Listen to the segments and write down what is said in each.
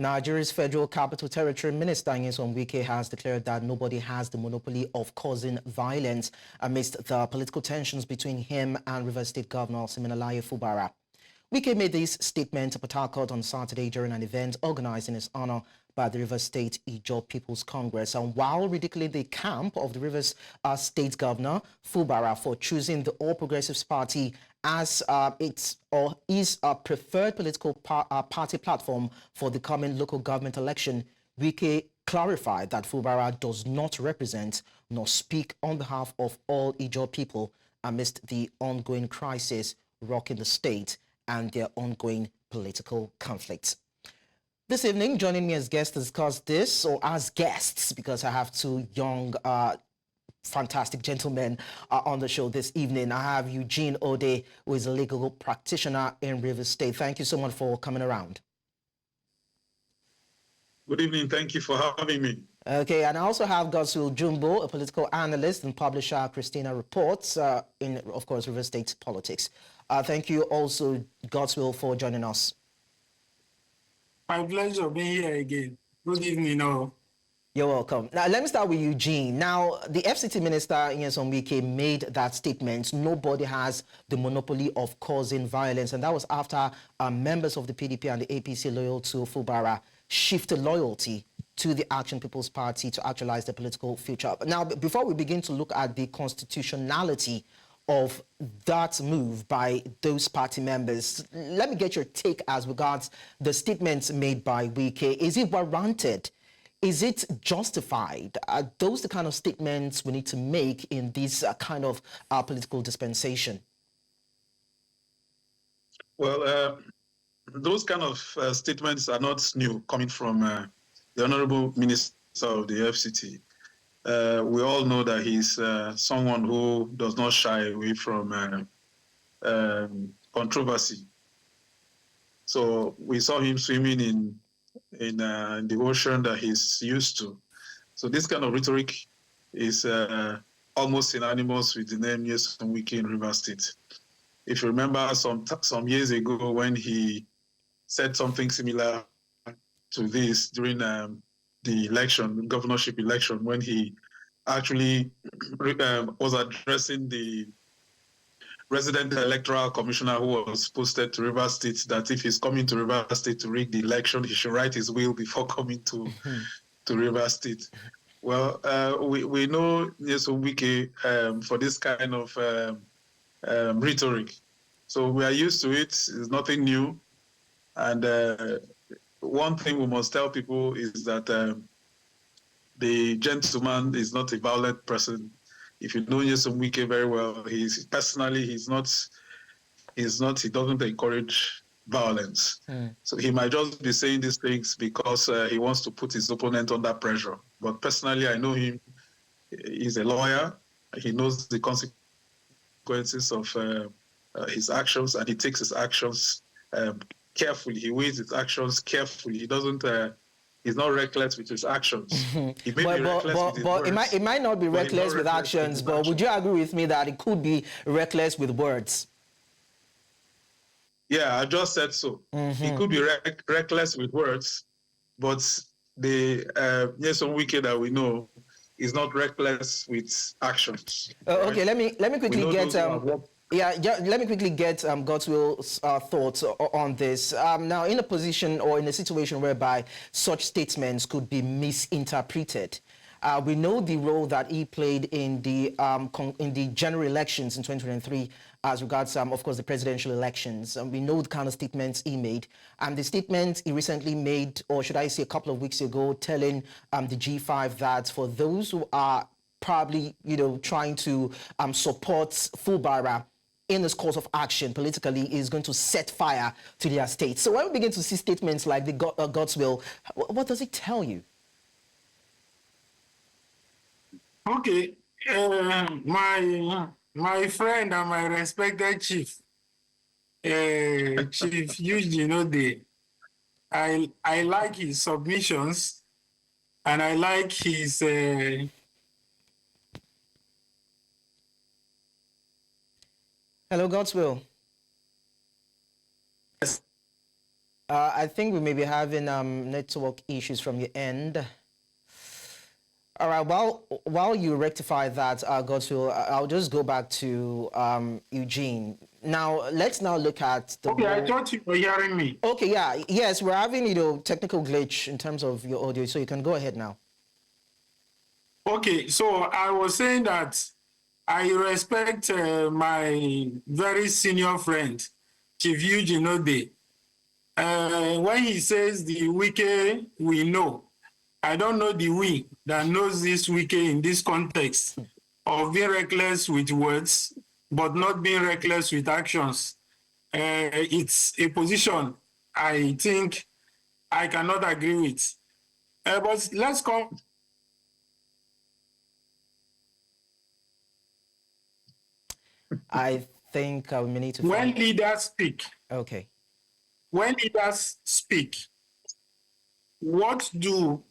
Nigeria's Federal Capital Territory Minister Nyesom Wike has declared that nobody has the monopoly of causing violence amidst the political tensions between him and Rivers State Governor Siminalayi Fubara. Wike made this statement at Port Harcourt on Saturday during an event organized in his honor by the Rivers State Ijaw People's Congress. And while ridiculing the camp of the Rivers State Governor Fubara for choosing the All Progressives Party as his preferred political party platform for the coming local government election, Wike clarified that Fubara does not represent nor speak on behalf of all Ijaw people amidst the ongoing crisis rocking the state and their ongoing political conflicts. This evening, joining me as guests to discuss this, or as guests, because I have two young, fantastic gentlemen on the show this evening. I have Eugene Odey, who is a legal practitioner in Rivers State. Thank you so much for coming around. Good evening. Thank you for having me. Okay, and I also have GodsWill Jumbo, a political analyst and publisher, Christina Reports, in, of course, Rivers State politics. Thank you also, GodsWill, for joining us. My pleasure being here again. Good evening, all. You're welcome. Now, let me start with Eugene. Now, the FCT Minister, Nyesom Wike, made that statement, nobody has the monopoly of causing violence. And that was after members of the PDP and the APC loyal to Fubara shifted loyalty to the Action People's Party to actualize their political future. But now, before we begin to look at the constitutionality of that move by those party members, let me get your take as regards the statements made by Wike. Is it warranted? Is it justified? Are those the kind of statements we need to make in this kind of political dispensation? Well, those kind of statements are not new, coming from the Honorable Minister of the FCT. We all know that he's someone who does not shy away from controversy. So we saw him swimming in the ocean that he's used to. So this kind of rhetoric is almost synonymous with the name Nyesom Wike in Rivers State. If you remember some years ago when he said something similar to this during the election, governorship election, when he actually was addressing the resident electoral commissioner who was posted to Rivers State, that if he's coming to Rivers State to rig the election, he should write his will before coming to Rivers State. Well, we know Nyesom Wike for this kind of rhetoric. So we are used to it. It's nothing new. And one thing we must tell people is that the gentleman is not a violent person. If you know Nyesom Wike very well, he doesn't encourage violence. So he might just be saying these things because he wants to put his opponent under pressure. But personally, I know him. He's a lawyer. He knows the consequences of his actions, and he takes his actions carefully. He weighs his actions carefully. He doesn't. He's not reckless with his actions. He may be reckless with his words. It might not be reckless with actions, but would you agree with me that it could be reckless with words? Yeah, I just said so. He could be reckless with words, but the Nyesom Wike that we know is not reckless with actions. Okay, let me quickly get let me quickly get GodsWill's thoughts on this. Now, in a position or in a situation whereby such statements could be misinterpreted, we know the role that he played in the general elections in 2023 as regards, of course, the presidential elections. And we know the kind of statements he made. And the statement he recently made, or should I say a couple of weeks ago, telling the G5 that for those who are probably, trying to support Fubara in this course of action politically, is going to set fire to their state. So when we begin to see statements like the GodsWill, what does it tell you? Okay, my friend and my respected chief, Chief Eugene Odey, I like his submissions, and I like his Hello, GodsWill. I think we may be having network issues from your end. All right, while you rectify that, GodsWill, I'll just go back to Eugene. Now, let's now look at the... Okay, I thought you were hearing me. Okay, yeah, yes, we're having, technical glitch in terms of your audio, so you can go ahead now. Okay, so I was saying that I respect my very senior friend, Chief Eugene Odey. When he says the Wike we know, I don't know the we that knows this Wike in this context of being reckless with words, but not being reckless with actions. It's a position I think I cannot agree with. But let's come. I think we need to... When leaders speak. Okay. When leaders speak, what do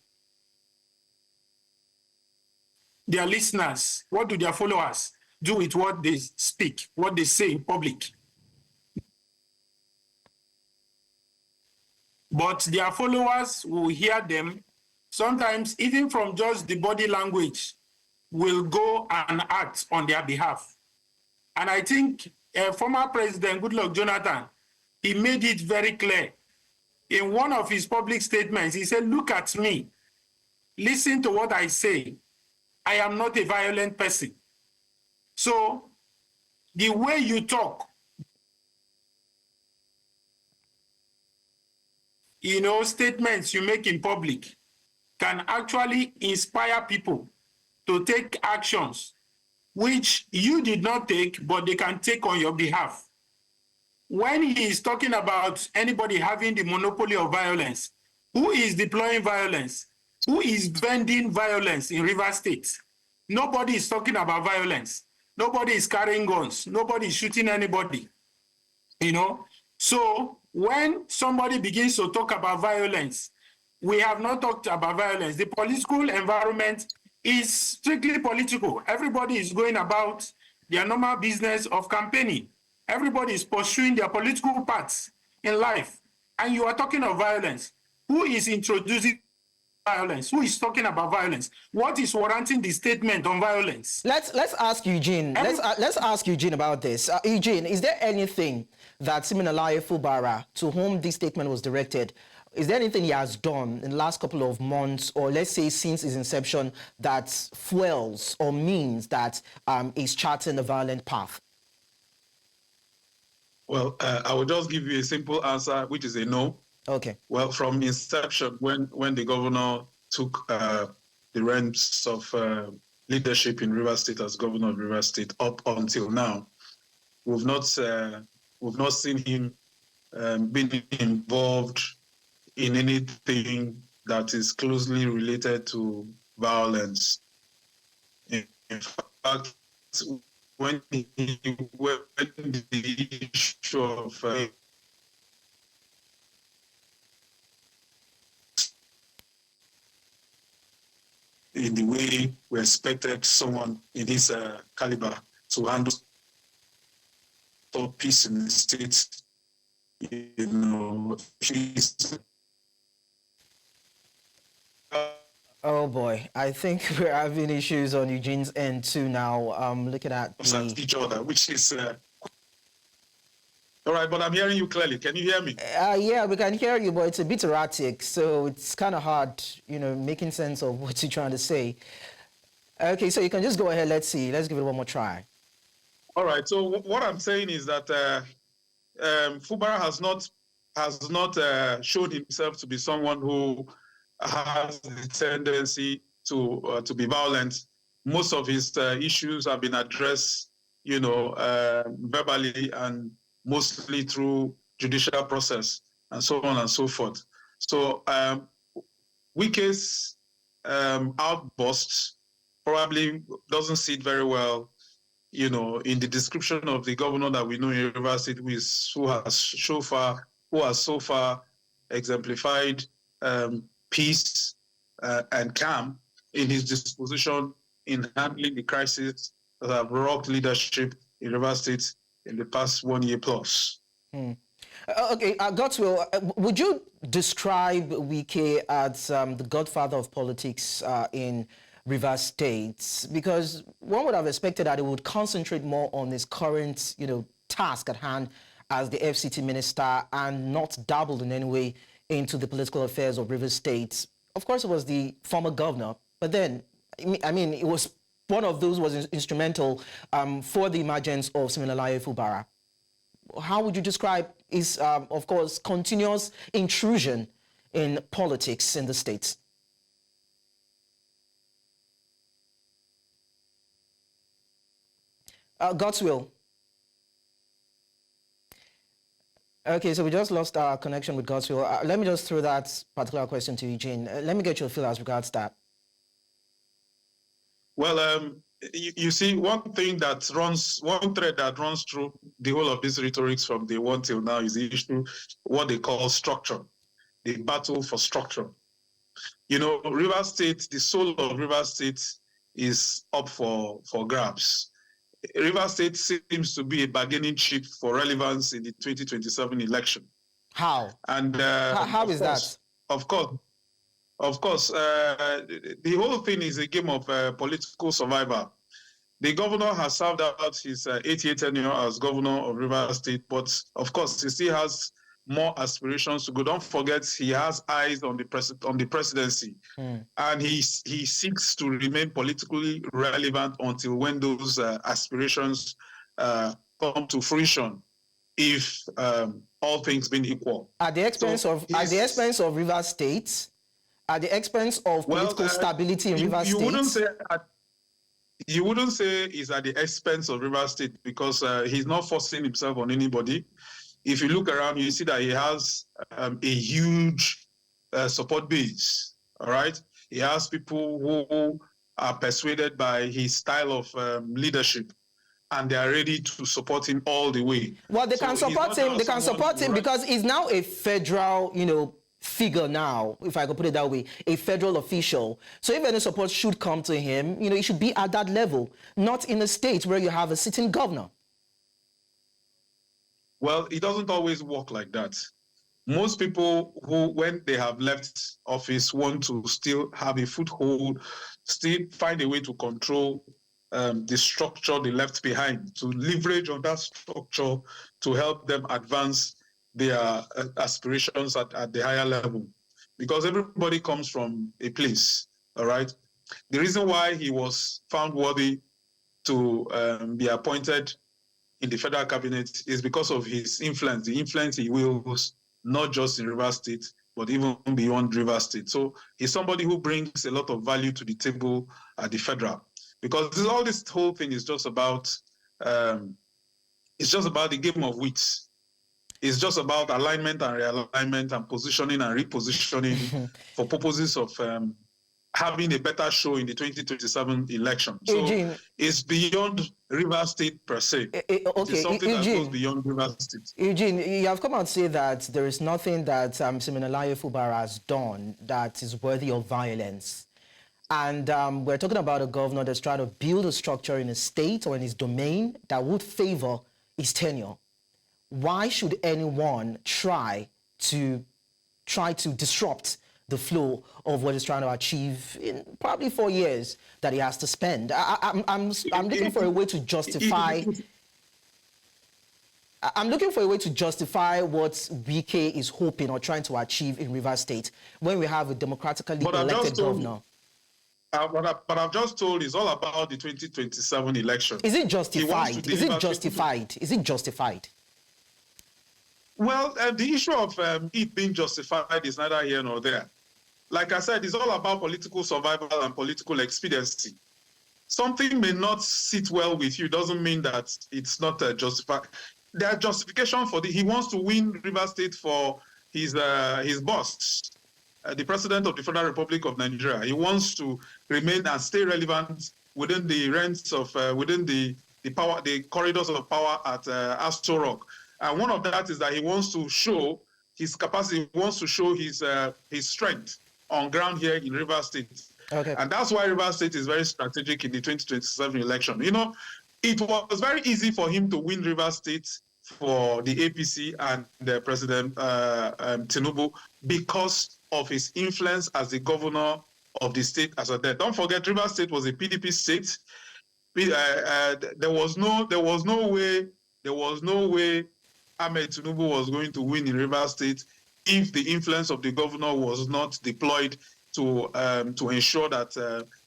their listeners, what do their followers do with what they speak, what they say in public? But their followers will hear them, sometimes even from just the body language, will go and act on their behalf. And I think former President Goodluck Jonathan, he made it very clear. In one of his public statements, he said, look at me, listen to what I say. I am not a violent person. So the way you talk, statements you make in public can actually inspire people to take actions which you did not take, but they can take on your behalf. When he is talking about anybody having the monopoly of violence, who is deploying violence? Who is vending violence in Rivers State? Nobody is talking about violence. Nobody is carrying guns. Nobody is shooting anybody. So when somebody begins to talk about violence, we have not talked about violence. The political environment is strictly political. Everybody is going about their normal business of campaigning. Everybody is pursuing their political paths in life. And you are talking of violence. Who is introducing violence? Who is talking about violence? What is warranting the statement on violence? Let's ask Eugene. Let's ask Eugene about this. Eugene, is there anything that Siminalayi Fubara, to whom this statement was directed, is there anything he has done in the last couple of months, or let's say since his inception, that fuels or means that he's charting a violent path? Well, I will just give you a simple answer, which is a no. Okay. Well, from inception, when the governor took the reins of leadership in Rivers State as governor of Rivers State up until now, we've not seen him being involved in anything that is closely related to violence. In fact, when the issue of in the way we expected someone in his caliber to handle peace in the state, Oh boy, I think we're having issues on Eugene's end too now. Looking at each other, which is all right, but I'm hearing you clearly. Can you hear me? Yeah, we can hear you, but it's a bit erratic, so it's kind of hard, making sense of what you're trying to say. Okay, so you can just go ahead. Let's see. Let's give it one more try. All right. So what I'm saying is that Fubara has not shown himself to be someone who has the tendency to be violent. Most of his issues have been addressed, verbally and mostly through judicial process and so on and so forth. So Wike's outburst probably doesn't sit very well, in the description of the governor that we know in Rivers State, who has so far exemplified peace and calm in his disposition in handling the crisis that have rocked leadership in Rivers State in the past 1 year plus. Okay, GodsWill, would you describe Wike as the godfather of politics in Rivers State? Because one would have expected that he would concentrate more on his current, task at hand as the FCT Minister and not dabble in any way into the political affairs of Rivers State. Of course, it was the former governor, but then, I mean, it was one of those who was instrumental for the emergence of Siminalayi Fubara. How would you describe his, of course, continuous intrusion in politics in the States? GodsWill. Okay, so we just lost our connection with GodsWill. Let me just throw that particular question to Eugene. Let me get your feel as regards that. Well, you see, one thread that runs through the whole of this rhetorics from day one till now is the issue, what they call structure, the battle for structure. Rivers State, the soul of Rivers State is up for grabs. Rivers State seems to be a bargaining chip for relevance in the 2027 election. How? And how is that? Of course, the whole thing is a game of political survival. The governor has served out his 8-year tenure as governor of Rivers State, but of course, he still has more aspirations to go. Don't forget, he has eyes on the presidency, and he seeks to remain politically relevant until when those aspirations come to fruition, if all things being equal. At the expense of Rivers State, at the expense of political stability in Rivers State. You wouldn't say it's at the expense of Rivers State, because he's not forcing himself on anybody. If you look around, you see that he has a huge support base, all right? He has people who are persuaded by his style of leadership, and they are ready to support him all the way. Well, they can support him. They can support him because he's now a federal, figure now, if I could put it that way, a federal official. So if any support should come to him, he should be at that level, not in a state where you have a sitting governor. Well, it doesn't always work like that. Most people who, when they have left office, want to still have a foothold, still find a way to control the structure they left behind, to leverage on that structure to help them advance their aspirations at the higher level. Because everybody comes from a place, all right? The reason why he was found worthy to be appointed in the federal cabinet is because of his influence, the influence he wields, not just in Rivers State, but even beyond Rivers State. So he's somebody who brings a lot of value to the table at the federal. Because all this whole thing is just about, the game of wits. It's just about alignment and realignment and positioning and repositioning for purposes of having a better show in the 2027 election. So Eugene, it's beyond Rivers State per se. Okay, it's something Eugene, that goes beyond Rivers State. Eugene, you have come out to say that there is nothing that Siminalayi Fubara has done that is worthy of violence. And we're talking about a governor that's trying to build a structure in his state or in his domain that would favor his tenure. Why should anyone try to disrupt the flow of what he's trying to achieve in probably 4 years that he has to spend? I'm looking for a way to justify. I'm looking for a way to justify what Wike is hoping or trying to achieve in Rivers State when we have a democratically elected governor. But I've just told it's all about the 2027 election. Is it justified? Is it justified? Is it justified? Well, the issue of it being justified is neither here nor there. Like I said, it's all about political survival and political expediency. Something may not sit well with you doesn't mean that it's not justified. There's justification for he wants to win Rivers State for his boss, the President of the Federal Republic of Nigeria. He wants to remain and stay relevant within the ranks of within the corridors of power at Asto Rock. And one of that is that he wants to show his capacity. He wants to show his strength on ground here in Rivers State. Okay. And that's why Rivers State is very strategic in the 2027 election. It was very easy for him to win Rivers State for the APC and President Tinubu because of his influence as the governor of the state as a then. Don't forget, Rivers State was a PDP state. There was no way Ahmed Tinubu was going to win in Rivers State if the influence of the governor was not deployed to ensure that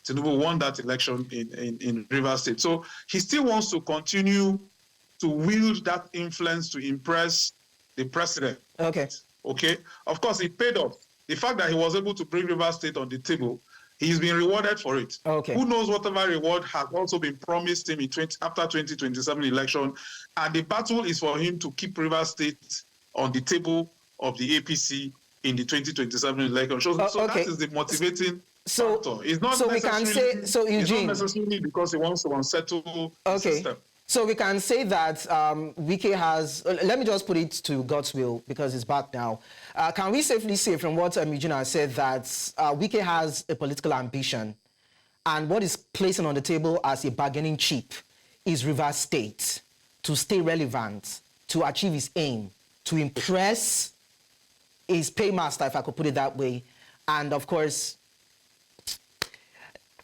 Tinubu won that election in Rivers State. So he still wants to continue to wield that influence to impress the president. Okay. Okay. Of course, it paid off. The fact that he was able to bring Rivers State on the table, he's been rewarded for it. Okay. Who knows whatever reward has also been promised him after 2027 election, and the battle is for him to keep Rivers State on the table of the APC in the 2027 election. So okay. That is the motivating factor. It's not so we can say, so Eugene, it's not necessarily because he wants to unsettle the system. So we can say that Wike has, let me just put it to God's will because it's back now. Can we safely say from what Eugene has said that Wike has a political ambition and what is placing on the table as a bargaining chip is Rivers State to stay relevant, to achieve his aim, to impress his paymaster, if I could put it that way, and of course,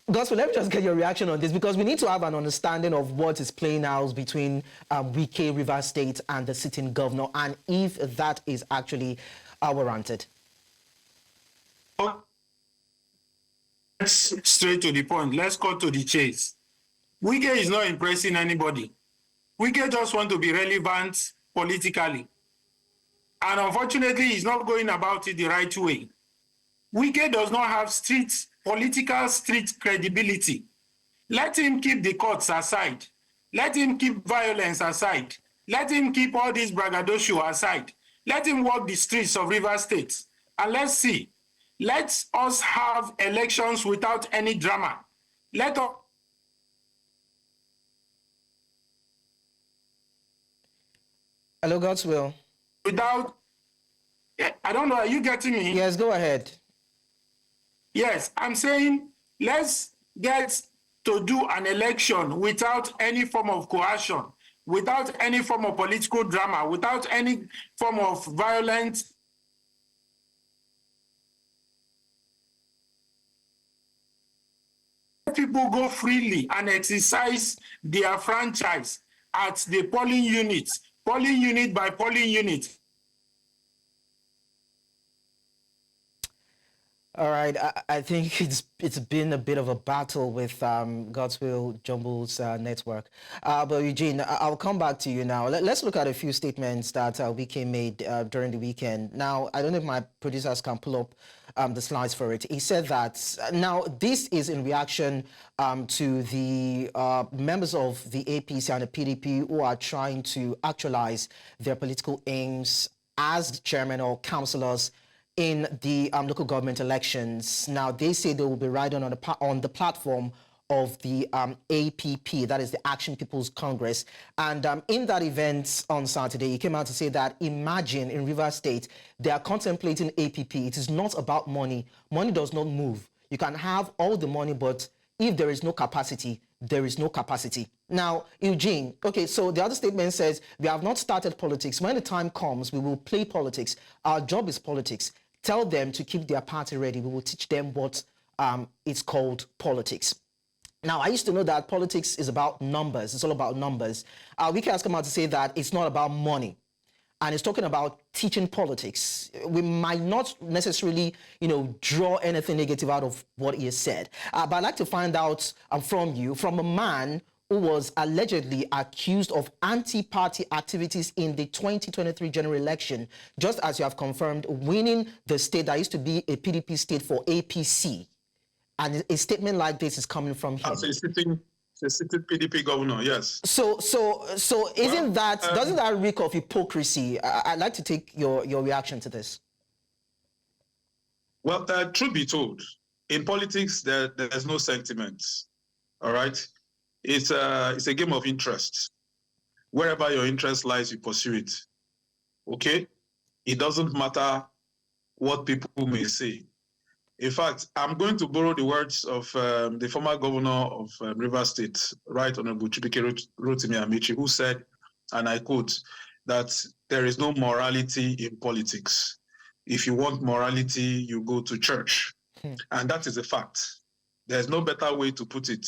GodsWill, let me just get your reaction on this because we need to have an understanding of what is playing out between Wike, Rivers State, and the sitting governor, and if that is actually warranted. Let's straight to the point. Let's cut to the chase. Wike is not impressing anybody. Wike just wants to be relevant politically. And unfortunately, he's not going about it the right way. Wike does not have political street credibility. Let him keep the courts aside. Let him keep violence aside. Let him keep all this braggadocio aside. Let him walk the streets of Rivers State. And let's see. Let us have elections without any drama. Let us. Hello, GodsWill. Without, I don't know, are you getting me? Yes, go ahead. Yes, I'm saying let's get to do an election without any form of coercion, without any form of political drama, without any form of violence. Let people go freely and exercise their franchise at the polling unit by polling unit. All right, I think it's been a bit of a battle with GodsWill Jumbo's network. But Eugene, I'll come back to you now. Let's look at a few statements that Wike made during the weekend. Now, I don't know if my producers can pull up the slides for it. He said that, now this is in reaction to the members of the APC and the PDP who are trying to actualize their political aims as chairman or councillors in the local government elections. Now, they say they will be riding on the platform of the APP, that is the Action People's Congress. And in that event on Saturday, he came out to say that, imagine in Rivers State, they are contemplating APP. It is not about money. Money does not move. You can have all the money, but if there is no capacity, there is no capacity. Now, Eugene, okay, so the other statement says, we have not started politics. When the time comes, we will play politics. Our job is politics. Tell them to keep their party ready. We will teach them what it's called politics. Now, I used to know that politics is about numbers. It's all about numbers. Wike has come out to say that it's not about money. And it's talking about teaching politics. We might not necessarily, draw anything negative out of what he has said. But I'd like to find out from you, from a man who was allegedly accused of anti-party activities in the 2023 general election, just as you have confirmed, winning the state that used to be a PDP state for APC. And a statement like this is coming from him. As a sitting PDP governor, yes. So doesn't that reek of hypocrisy? I'd like to take your reaction to this. Well, truth be told, in politics, there's no sentiments, all right? It's a game of interest. Wherever your interest lies, you pursue it, okay? It doesn't matter what people may say. In fact, I'm going to borrow the words of the former governor of Rivers State, Right Honorable Chibike Rotimi Amici, who said, and I quote, that there is no morality in politics. If you want morality, you go to church. And that is a fact. There's no better way to put it.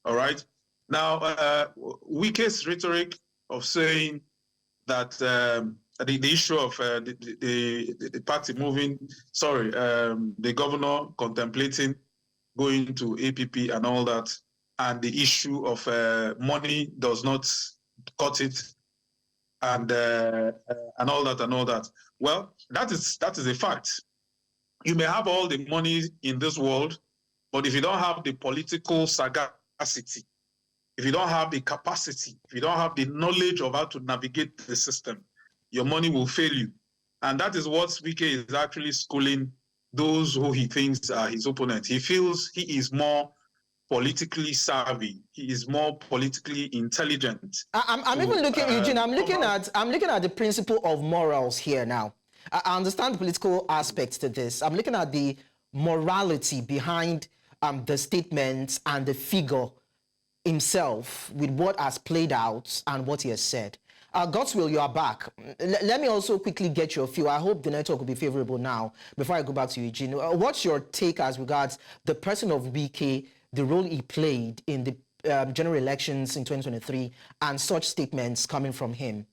All right. Now, Wike's rhetoric of saying that the issue of the party moving, the governor contemplating going to APP and all that, and the issue of money does not cut it, and all that. Well, that is a fact. You may have all the money in this world, but if you don't have the political sagacity, if you don't have the capacity, if you don't have the knowledge of how to navigate the system, your money will fail you. And that is what Wike is actually schooling those who he thinks are his opponents. He feels he is more politically savvy. He is more politically intelligent. I'm even looking, Eugene, I'm looking at the principle of morals here now. I understand the political aspects to this. I'm looking at the morality behind the statements and the figure himself with what has played out and what he has said. GodsWill, you are back. Let me also quickly get your view. I hope the network will be favorable now before I go back to Eugene. What's your take as regards the person of Wike, the role he played in the general elections in 2023 and such statements coming from him?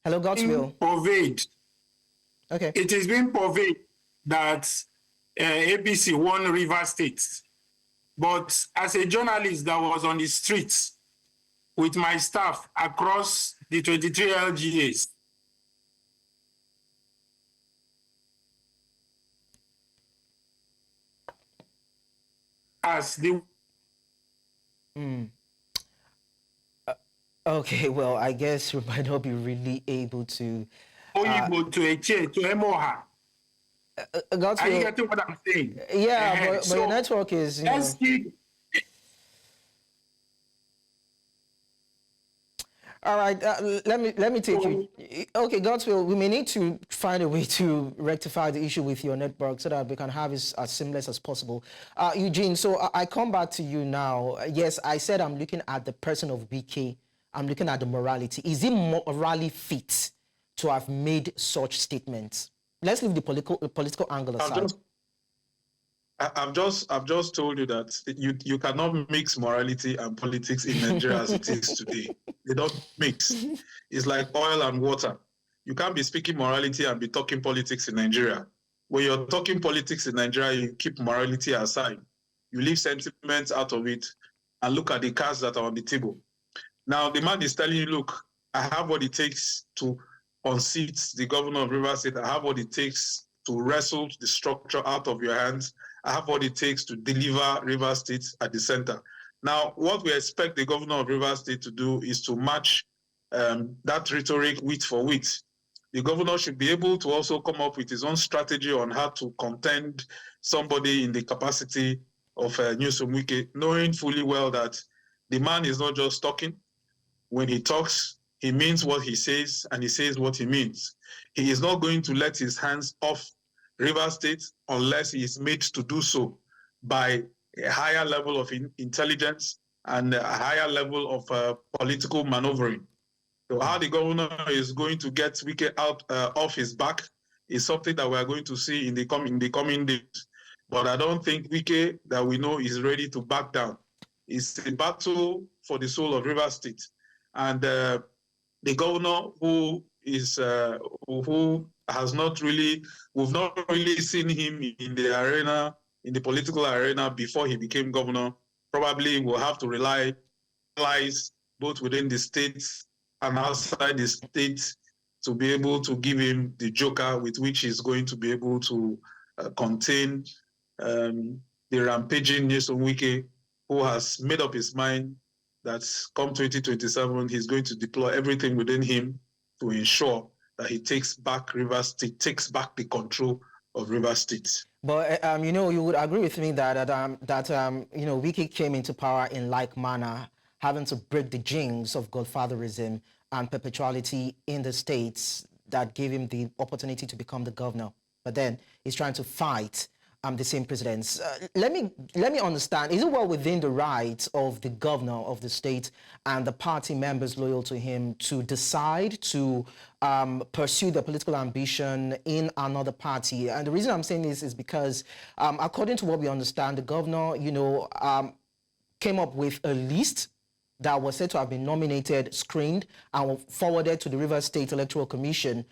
Hello, GodsWill. Purveyed. Okay. It is being purveyed that APC won Rivers State. But as a journalist that was on the streets with my staff across the 23 LGAs, as the Okay, well, I guess we might not be really able to. Oyibo to Eche to Emoha. Are you getting what I'm saying? Yeah, but your network is. You know. All right, let me take you. Okay, GodsWill, we may need to find a way to rectify the issue with your network so that we can have it as seamless as possible. Eugene, so I come back to you now. Yes, I said I'm looking at the person of Wike. I'm looking at the morality. Is he morally fit to have made such statements? Let's leave the political angle aside. I've just told you that you cannot mix morality and politics in Nigeria as it is today. They don't mix. It's like oil and water. You can't be speaking morality and be talking politics in Nigeria. When you're talking politics in Nigeria, you keep morality aside. You leave sentiments out of it and look at the cards that are on the table. Now, the man is telling you, look, I have what it takes to unseat the governor of Rivers State. I have what it takes to wrestle the structure out of your hands. I have what it takes to deliver Rivers State at the center. Now, what we expect the governor of Rivers State to do is to match that rhetoric wit for wit. The governor should be able to also come up with his own strategy on how to contend somebody in the capacity of Nyesom Wike, knowing fully well that the man is not just talking. When he talks, he means what he says, and he says what he means. He is not going to let his hands off Rivers State unless he is made to do so by a higher level of intelligence and a higher level of political maneuvering. So how the governor is going to get Wike out off his back is something that we are going to see in the coming days. But I don't think Wike, that we know, is ready to back down. It's a battle for the soul of Rivers State. And the governor who has not really, we've not really seen him in the arena, in the political arena before he became governor, probably will have to rely allies both within the states and outside the state to be able to give him the joker with which he's going to be able to contain the rampaging Nyesom Wike, who has made up his mind that come 2027, he's going to deploy everything within him to ensure that he takes back Rivers State, takes back the control of Rivers State. But, you know, you would agree with me that, you know, Wike came into power in like manner, having to break the jinx of godfatherism and perpetuality in the states that gave him the opportunity to become the governor. But then he's trying to fight the same precedence. Let me understand, is it well within the rights of the governor of the state and the party members loyal to him to decide to pursue their political ambition in another party? And the reason I'm saying this is because according to what we understand, the governor, came up with a list that was said to have been nominated, screened, and forwarded to the Rivers State Electoral Commission,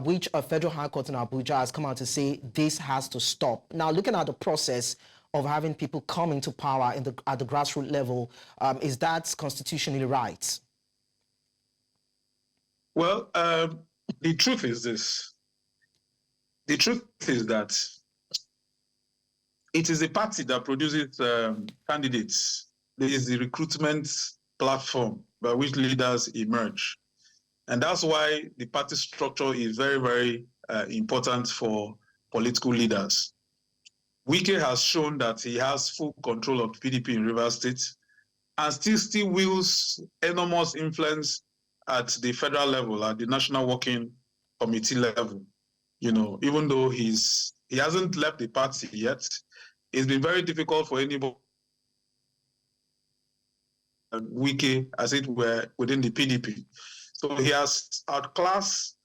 which a federal high court in Abuja has come out to say this has to stop. Now, looking at the process of having people come into power at the grassroots level, is that constitutionally right? Well, the truth is this. The truth is that it is a party that produces candidates. There is the recruitment platform by which leaders emerge. And that's why the party structure is very, very important for political leaders. Wike has shown that he has full control of PDP in Rivers State and still wields enormous influence at the federal level, at the National Working Committee level. Even though he hasn't left the party yet, it's been very difficult for anybody Wike, as it were, within the PDP. So he has outclassed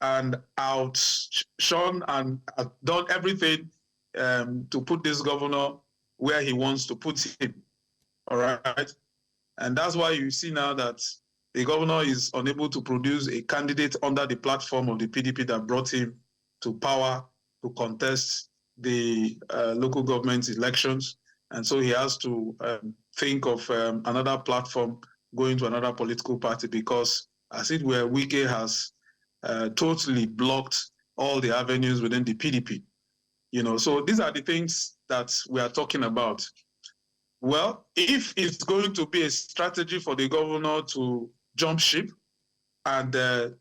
and outshone and done everything to put this governor where he wants to put him. All right. And that's why you see now that the governor is unable to produce a candidate under the platform of the PDP that brought him to power to contest the local government elections. And so he has to think of another platform, going to another political party, because, as it were, Wike has totally blocked all the avenues within the PDP. So these are the things that we are talking about. Well, if it's going to be a strategy for the governor to jump ship and to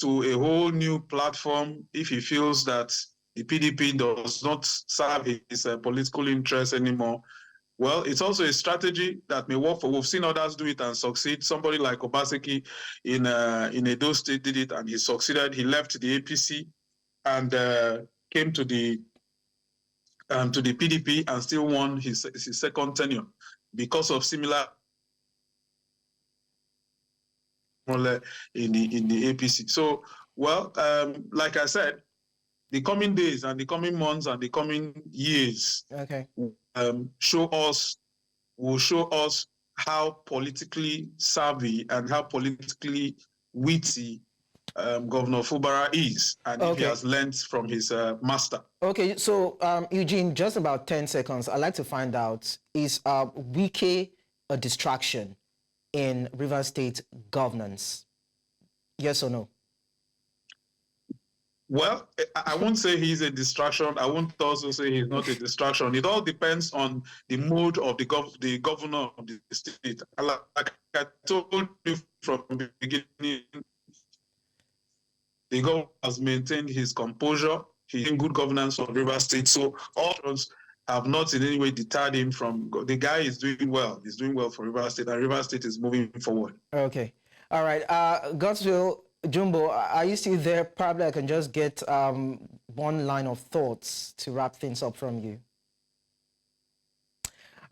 a whole new platform, if he feels that the PDP does not serve his political interests anymore, well, it's also a strategy that may work for. We've seen others do it and succeed. Somebody like Obaseki in Edo State did it and he succeeded. He left the APC and came to the PDP and still won his second tenure because of similar in the APC. So, well, like I said, the coming days and the coming months and the coming years will show us how politically savvy and how politically witty Governor Fubara is, and if he has learned from his master. Okay, so Eugene, just about 10 seconds. I'd like to find out, is Wike a distraction in Rivers State governance? Yes or no? Well, I won't say he's a distraction. I won't also say he's not a distraction. It all depends on the mood of the governor of the state. Like I told you from the beginning, the governor has maintained his composure. He's in good governance of Rivers State. So all those have not in any way deterred him from. The guy is doing well. He's doing well for Rivers State, and Rivers State is moving forward. Okay. All right. GodsWill Jumbo, are you still there? Probably I can just get one line of thoughts to wrap things up from you.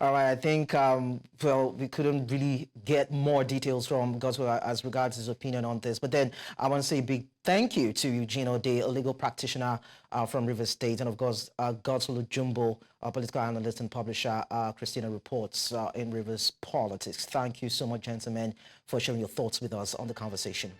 All right, I think, well, we couldn't really get more details from GodsWill as regards his opinion on this. But then I want to say a big thank you to Eugene Odey, a legal practitioner from Rivers State, and of course, GodsWill Jumbo, a political analyst and publisher, Christina Reports in Rivers Politics. Thank you so much, gentlemen, for sharing your thoughts with us on the conversation.